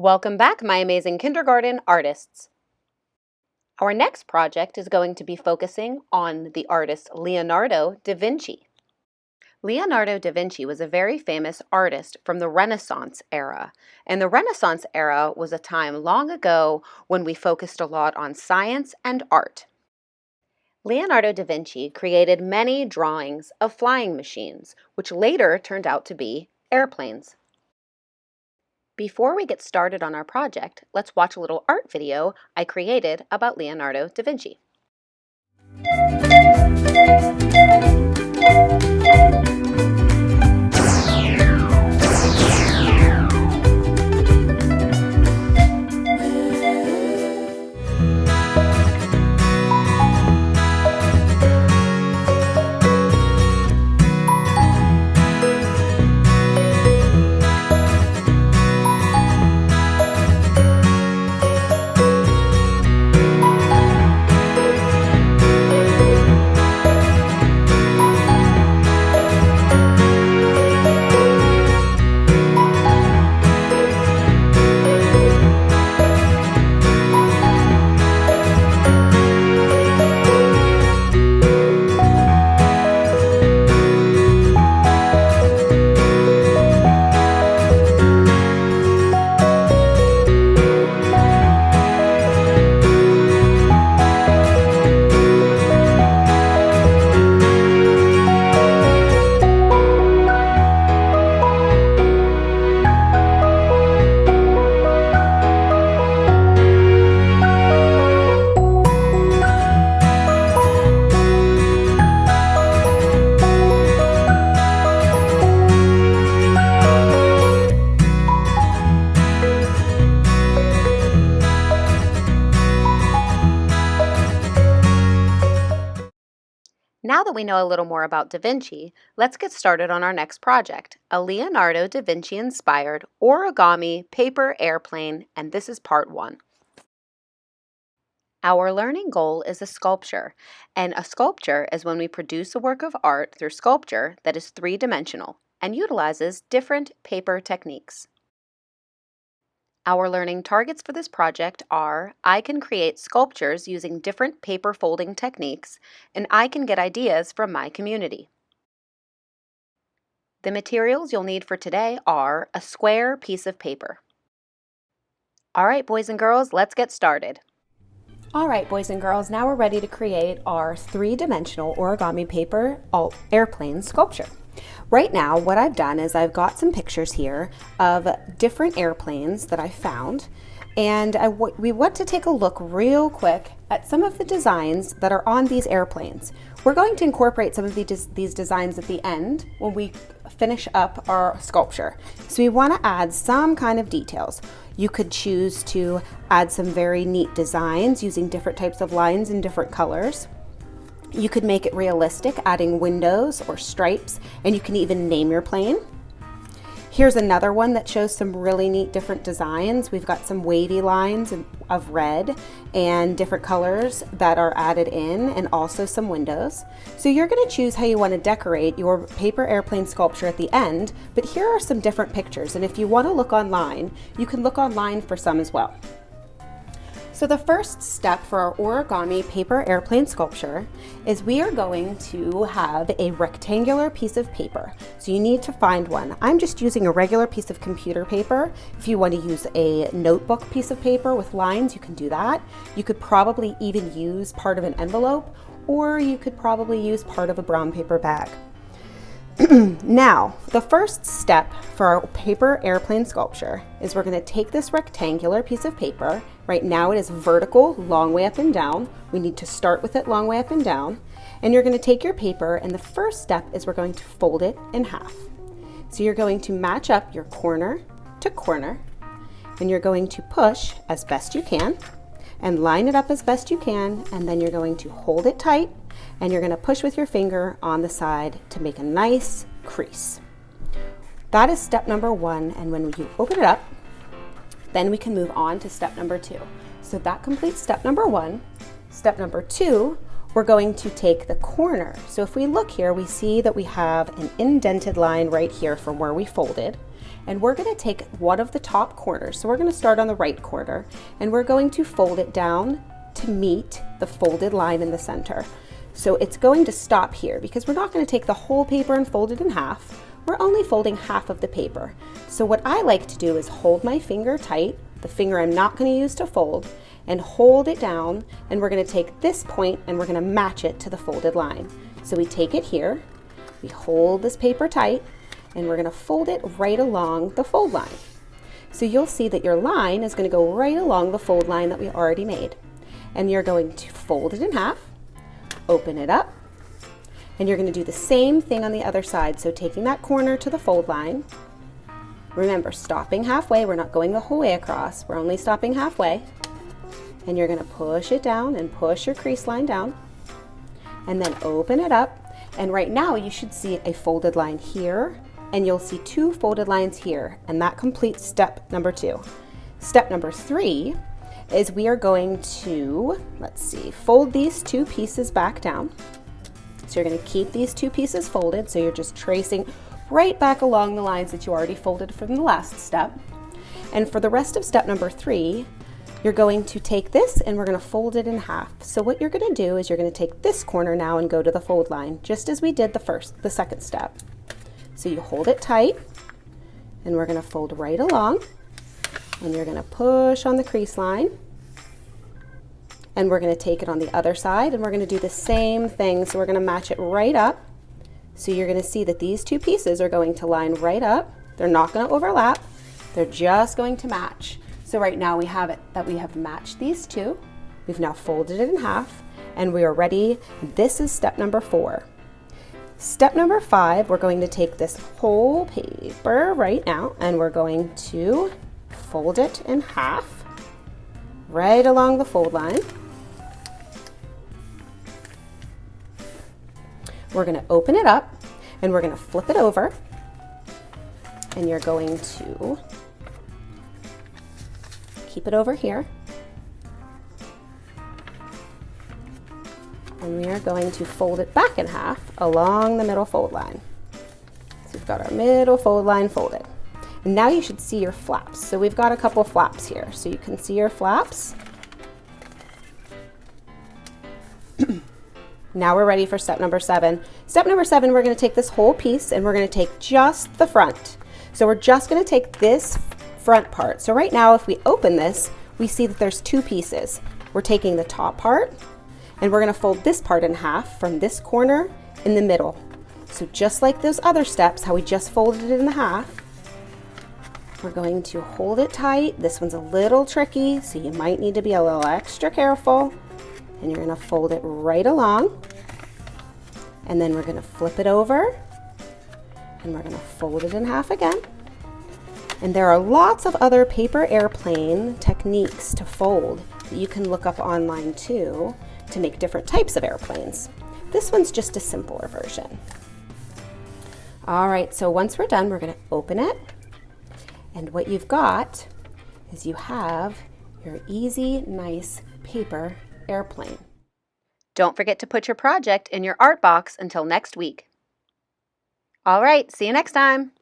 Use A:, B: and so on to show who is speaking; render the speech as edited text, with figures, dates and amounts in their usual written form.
A: Welcome back, my amazing kindergarten artists. Our next project is going to be focusing on the artist Leonardo da Vinci. Leonardo da Vinci was a very famous artist from the Renaissance era, and the Renaissance era was a time long ago when we focused a lot on science and art. Leonardo da Vinci created many drawings of flying machines, which later turned out to be airplanes. Before we get started on our project, let's watch a little art video I created about Leonardo da Vinci. Now that we know a little more about Da Vinci, let's get started on our next project, a Leonardo da Vinci inspired origami paper airplane, and this is part 1. Our learning goal is a sculpture, and a sculpture is when we produce a work of art through sculpture that is 3-dimensional and utilizes different paper techniques. Our learning targets for this project are: I can create sculptures using different paper folding techniques, and I can get ideas from my community. The materials you'll need for today are a square piece of paper. All right, boys and girls, let's get started. All right, boys and girls, now we're ready to create our 3-dimensional origami paper airplane sculpture. Right now, what I've done is I've got some pictures here of different airplanes that I found, and we want to take a look real quick at some of the designs that are on these airplanes. We're going to incorporate some of these designs at the end when we finish up our sculpture. So we want to add some kind of details. You could choose to add some very neat designs using different types of lines in different colors. You could make it realistic, adding windows or stripes, and you can even name your plane. Here's another one that shows some really neat different designs. We've got some wavy lines of red and different colors that are added in, and also some windows. So you're going to choose how you want to decorate your paper airplane sculpture at the end, but here are some different pictures, and if you want to look online, you can look online for some as well. So the first step for our origami paper airplane sculpture is we are going to have a rectangular piece of paper. So you need to find one. I'm just using a regular piece of computer paper. If you want to use a notebook piece of paper with lines, you can do that. You could probably even use part of an envelope, or you could probably use part of a brown paper bag. Now, the first step for our paper airplane sculpture is we're going to take this rectangular piece of paper. Right now it is vertical, long way up and down. We need to start with it long way up and down. And you're going to take your paper, and the first step is we're going to fold it in half. So you're going to match up your corner to corner, and you're going to push as best you can and line it up as best you can, and then you're going to hold it tight, and you're going to push with your finger on the side to make a nice crease. That is step number 1, and when you open it up, then we can move on to step number 2. So that completes step number 1. Step number 2, we're going to take the corner. So if we look here, we see that we have an indented line right here from where we folded. And we're going to take one of the top corners. So we're going to start on the right corner and we're going to fold it down to meet the folded line in the center. So it's going to stop here because we're not going to take the whole paper and fold it in half. We're only folding half of the paper. So what I like to do is hold my finger tight, the finger I'm not going to use to fold, and hold it down, and we're going to take this point and we're going to match it to the folded line. So we take it here, we hold this paper tight, and we're going to fold it right along the fold line. So you'll see that your line is going to go right along the fold line that we already made. And you're going to fold it in half, open it up, and you're going to do the same thing on the other side. So taking that corner to the fold line, remember stopping halfway, we're not going the whole way across, we're only stopping halfway. And you're going to push it down and push your crease line down and then open it up. And right now you should see a folded line here and you'll see two folded lines here, and that completes step number 2. Step number 3 is we are going to, fold these 2 pieces back down. So you're going to keep these 2 pieces folded, so you're just tracing right back along the lines that you already folded from the last step. And for the rest of step number 3, you're going to take this and we're going to fold it in half. So what you're going to do is you're going to take this corner now and go to the fold line, just as we did the second step. So you hold it tight and we're going to fold right along, and you're going to push on the crease line, and we're going to take it on the other side and we're going to do the same thing. So we're going to match it right up. So you're going to see that these 2 pieces are going to line right up. They're not going to overlap. They're just going to match. So right now we have it that we have matched these 2. We've now folded it in half and we are ready. This is step number 4. Step number 5, we're going to take this whole paper right now and we're going to fold it in half right along the fold line. We're going to open it up and we're going to flip it over, and you're going to keep it over here, and we are going to fold it back in half along the middle fold line. So we've got our middle fold line folded. And now you should see your flaps. So we've got a couple flaps here. So you can see your flaps. Now we're ready for step number 7. Step number 7, we're going to take this whole piece and we're going to take just the front. So we're just going to take this front part. So right now if we open this, we see that there's 2 pieces. We're taking the top part and we're going to fold this part in half from this corner in the middle. So just like those other steps, how we just folded it in half, we're going to hold it tight. This one's a little tricky, so you might need to be a little extra careful. And you're going to fold it right along. And then we're going to flip it over and we're going to fold it in half again. And there are lots of other paper airplane techniques to fold that you can look up online too to make different types of airplanes. This one's just a simpler version. All right, so once we're done, we're going to open it. And what you've got is you have your easy, nice paper airplane.
B: Don't forget to put your project in your art box until next week. All right, see you next time.